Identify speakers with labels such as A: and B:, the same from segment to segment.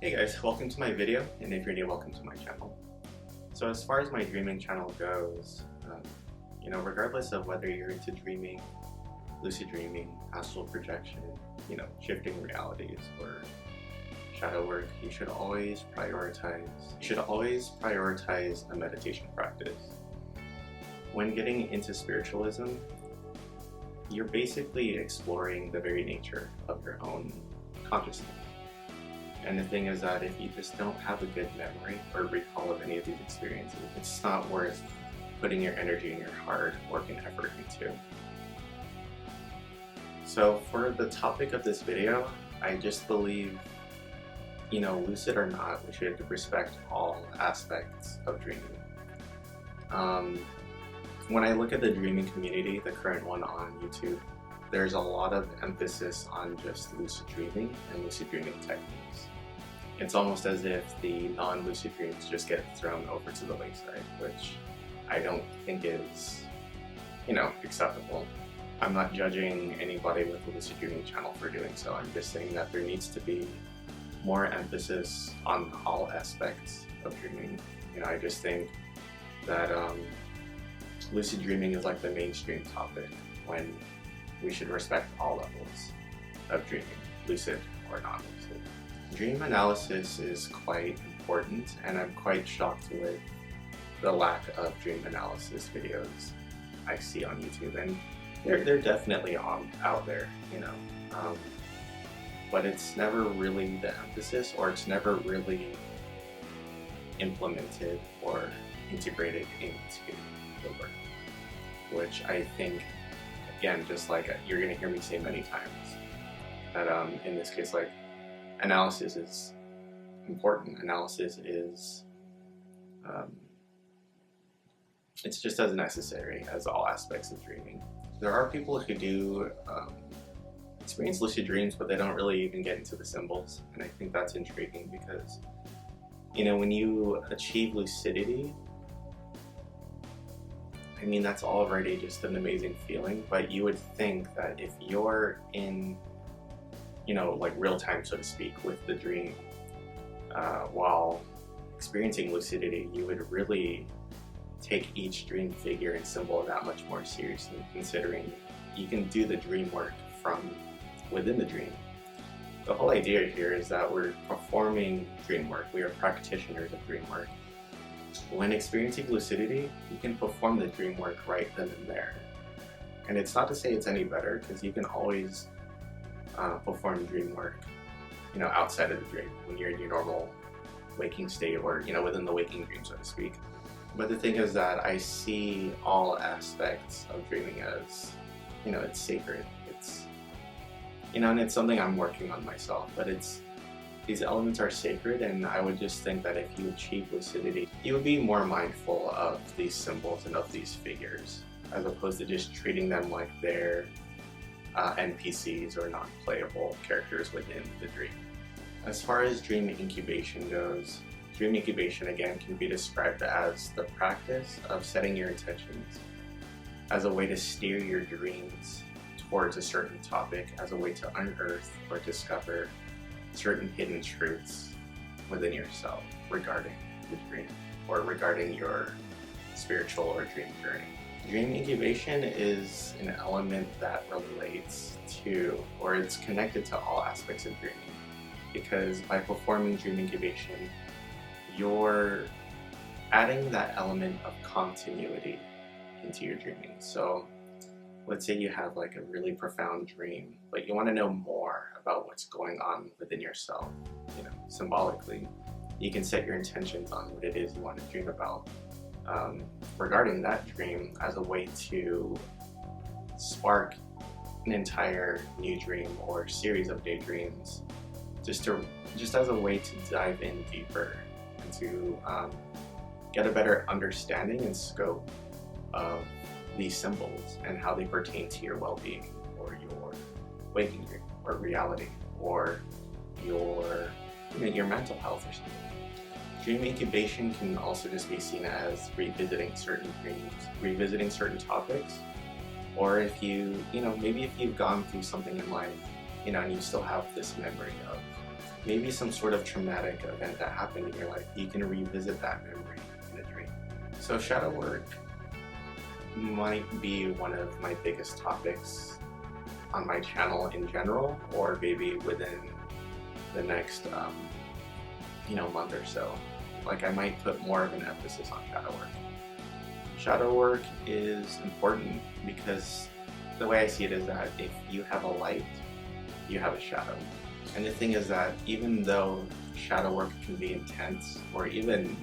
A: Hey guys, welcome to my video, and if you're new, welcome to my channel. So as far as my dreaming channel goes, regardless of whether you're into dreaming, lucid dreaming, astral projection, shifting realities, or shadow work, you should always prioritize a meditation practice. When getting into spiritualism, you're basically exploring the very nature of your own consciousness. And the thing is that if you just don't have a good memory or recall of any of these experiences, it's not worth putting your energy and your hard work and effort into. So for the topic of this video, I just believe, lucid or not, we should respect all aspects of dreaming. When I look at the dreaming community, the current one on YouTube, there's a lot of emphasis on just lucid dreaming and lucid dreaming techniques. It's almost as if the non-lucid dreams just get thrown over to the wayside, which I don't think is, acceptable. I'm not judging anybody with the lucid dreaming channel for doing so. I'm just saying that there needs to be more emphasis on all aspects of dreaming. I just think that lucid dreaming is like the mainstream topic when we should respect all levels of dreaming, lucid or non-lucid. Dream analysis is quite important, and I'm quite shocked with the lack of dream analysis videos I see on YouTube, and they're definitely out there, but it's never really the emphasis, or it's never really implemented or integrated into the work, which I think, again, just like you're going to hear me say many times, that in this case, like, analysis is important. Analysis is, it's just as necessary as all aspects of dreaming. There are people who do experience lucid dreams, but they don't really even get into the symbols, and I think that's intriguing because, when you achieve lucidity, I mean, that's already just an amazing feeling, but you would think that if you're in, like real time, so to speak, with the dream, while experiencing lucidity, you would really take each dream figure and symbol that much more seriously, considering you can do the dream work from within the dream. The whole idea here is that we're performing dream work. We are practitioners of dream work. When experiencing lucidity, you can perform the dream work right then and there. And it's not to say it's any better, because you can always perform dream work, outside of the dream, when you're in your normal waking state, or, within the waking dream, so to speak. But the thing is that I see all aspects of dreaming as, it's sacred. It's, and it's something I'm working on myself, but these elements are sacred, and I would just think that if you achieve lucidity, you would be more mindful of these symbols and of these figures, as opposed to just treating them like they're NPCs or non-playable characters within the dream. As far as dream incubation goes, dream incubation again can be described as the practice of setting your intentions as a way to steer your dreams towards a certain topic, as a way to unearth or discover certain hidden truths within yourself regarding the dream, or regarding your spiritual or dream journey. Dream incubation is an element that relates to, or it's connected to all aspects of dreaming, because by performing dream incubation, you're adding that element of continuity into your dreaming. So let's say you have like a really profound dream, but you want to know more about what's going on within yourself, symbolically. You can set your intentions on what it is you want to dream about regarding that dream, as a way to spark an entire new dream or series of daydreams, just as a way to dive in deeper and to get a better understanding and scope of these symbols and how they pertain to your well-being, or your waking dream, or reality, or your mental health or something. Dream incubation can also just be seen as revisiting certain dreams, revisiting certain topics, or if you, maybe if you've gone through something in life, and you still have this memory of maybe some sort of traumatic event that happened in your life. You can revisit that memory in a dream. So shadow work might be one of my biggest topics on my channel in general, or maybe within the next month or so. Like, I might put more of an emphasis on shadow work. Shadow work is important because the way I see it is that if you have a light, you have a shadow. And the thing is that even though shadow work can be intense or even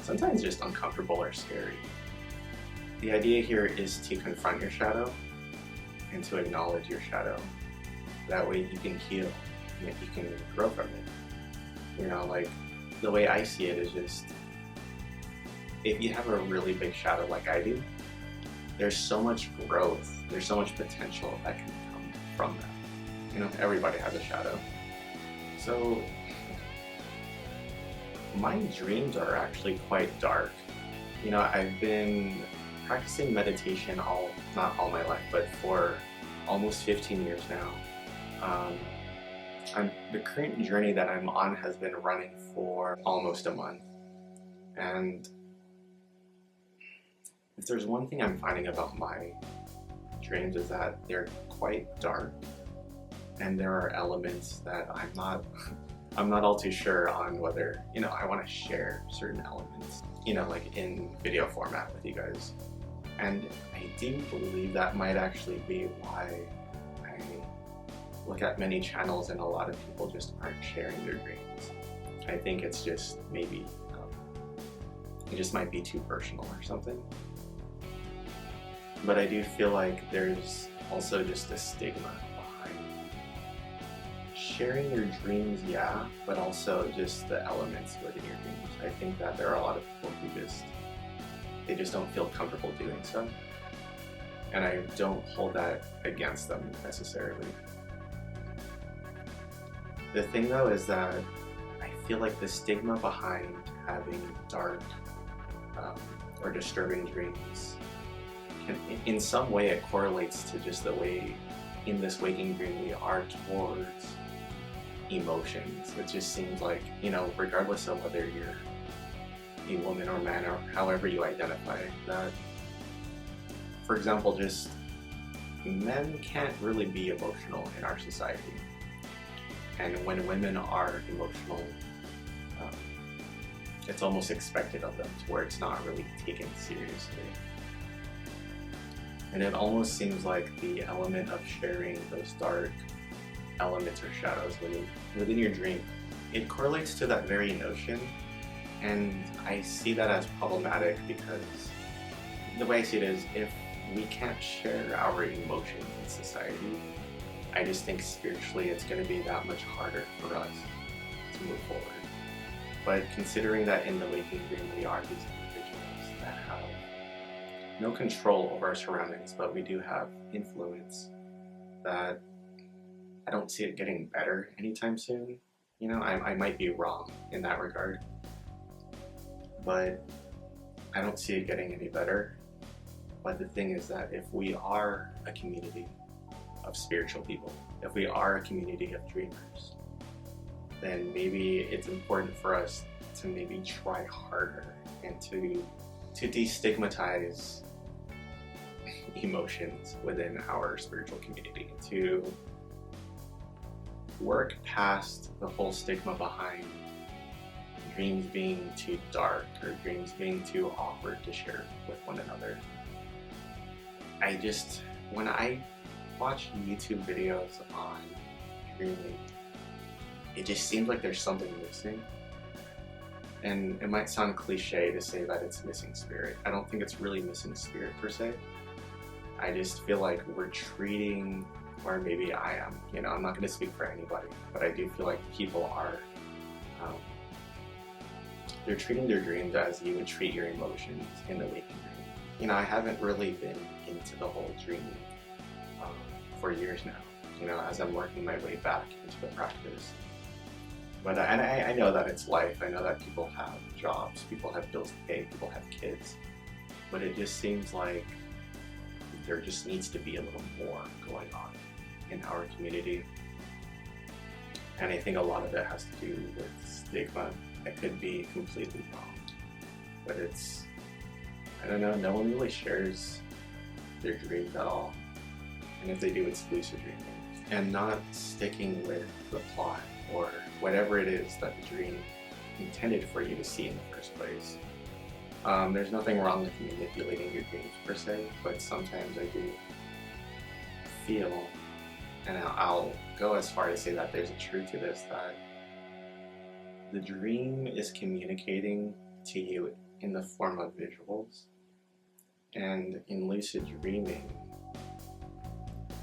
A: sometimes just uncomfortable or scary, the idea here is to confront your shadow and to acknowledge your shadow. That way you can heal and you can grow from it. Like, the way I see it is just, if you have a really big shadow like I do, there's so much growth, there's so much potential that can come from that. Everybody has a shadow. So my dreams are actually quite dark. I've been practicing meditation not all my life, but for almost 15 years now. The current journey that I'm on has been running for almost a month. And if there's one thing I'm finding about my dreams is that they're quite dark, and there are elements that I'm not all too sure on whether, I want to share certain elements, like in video format with you guys. And I do believe that might actually be why I look at many channels and a lot of people just aren't sharing their dreams. I think it's just maybe, it just might be too personal or something. But I do feel like there's also just a stigma behind sharing your dreams, yeah, but also just the elements within your dreams. I think that there are a lot of people who they just don't feel comfortable doing so. And I don't hold that against them necessarily. The thing though is that I feel like the stigma behind having dark or disturbing dreams in some way it correlates to just the way in this waking dream we are towards emotions. It just seems like, regardless of whether you're a woman or man or however you identify, that, for example, just men can't really be emotional in our society. And when women are emotional, it's almost expected of them, to where it's not really taken seriously. And it almost seems like the element of sharing those dark elements or shadows within your dream, it correlates to that very notion. And I see that as problematic because the way I see it is, if we can't share our emotions in society, I just think spiritually it's going to be that much harder for us to move forward. But considering that in the waking dream we are these individuals that have no control over our surroundings, but we do have influence, that I don't see it getting better anytime soon. I might be wrong in that regard, but I don't see it getting any better. But the thing is that if we are a community of spiritual people, if we are a community of dreamers, then maybe it's important for us to maybe try harder and to destigmatize emotions within our spiritual community, to work past the whole stigma behind dreams being too dark or dreams being too awkward to share with one another. When I watch YouTube videos on dreaming, it just seems like there's something missing. And it might sound cliche to say that it's missing spirit. I don't think it's really missing spirit per se. I just feel like we're treating, or maybe I am, I'm not going to speak for anybody, but I do feel like people are, they're treating their dreams as you would treat your emotions in the waking dream. I haven't really been into the whole dreaming for years now, as I'm working my way back into the practice. But I know that it's life. I know that people have jobs, people have bills to pay, people have kids. But it just seems like there just needs to be a little more going on in our community. And I think a lot of it has to do with stigma. I could be completely wrong, but it's, I don't know, no one really shares their dreams at all. And if they do, it's lucid dreaming. And not sticking with the plot or whatever it is that the dream intended for you to see in the first place. There's nothing wrong with manipulating your dreams per se, but sometimes I do feel, and I'll go as far as to say that there's a truth to this, that the dream is communicating to you in the form of visuals. And in lucid dreaming,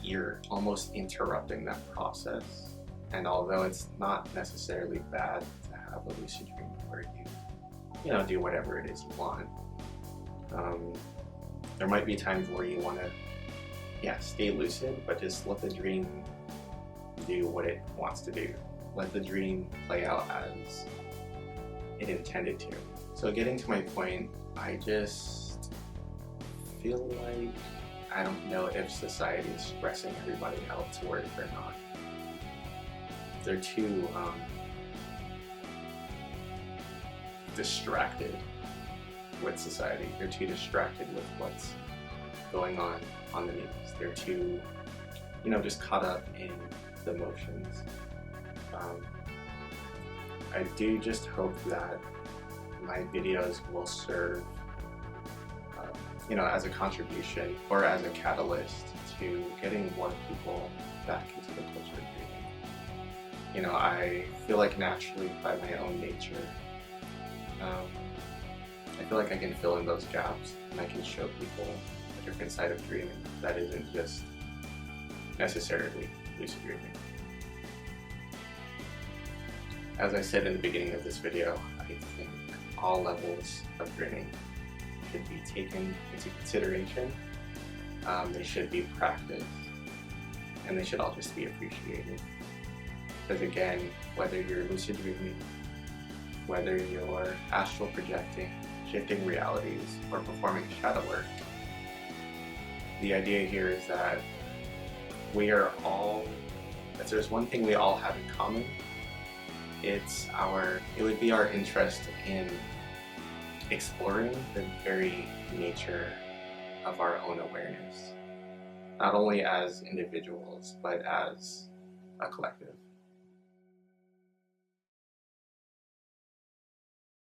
A: you're almost interrupting that process. And although it's not necessarily bad to have a lucid dream where you know, do whatever it is you want, there might be times where you want to, stay lucid, but just let the dream do what it wants to do. Let the dream play out as it intended to. So getting to my point, I just feel like I don't know if society is stressing everybody out to work or not. They're too distracted with society. They're too distracted with what's going on the news. They're too, you know, just caught up in the emotions. I do just hope that my videos will serve, you know, as a contribution or as a catalyst to getting more people back into the culture of dreaming. You know, I feel like naturally, by my own nature, I feel like I can fill in those gaps and I can show people a different side of dreaming that isn't just necessarily lucid dreaming. As I said in the beginning of this video, I think all levels of dreaming should be taken into consideration. They should be practiced, and they should all just be appreciated. Because again, whether you're lucid dreaming, whether you're astral projecting, shifting realities, or performing shadow work, the idea here is that we are all, if there's one thing we all have in common, it would be our interest in exploring the very nature of our own awareness, not only as individuals, but as a collective.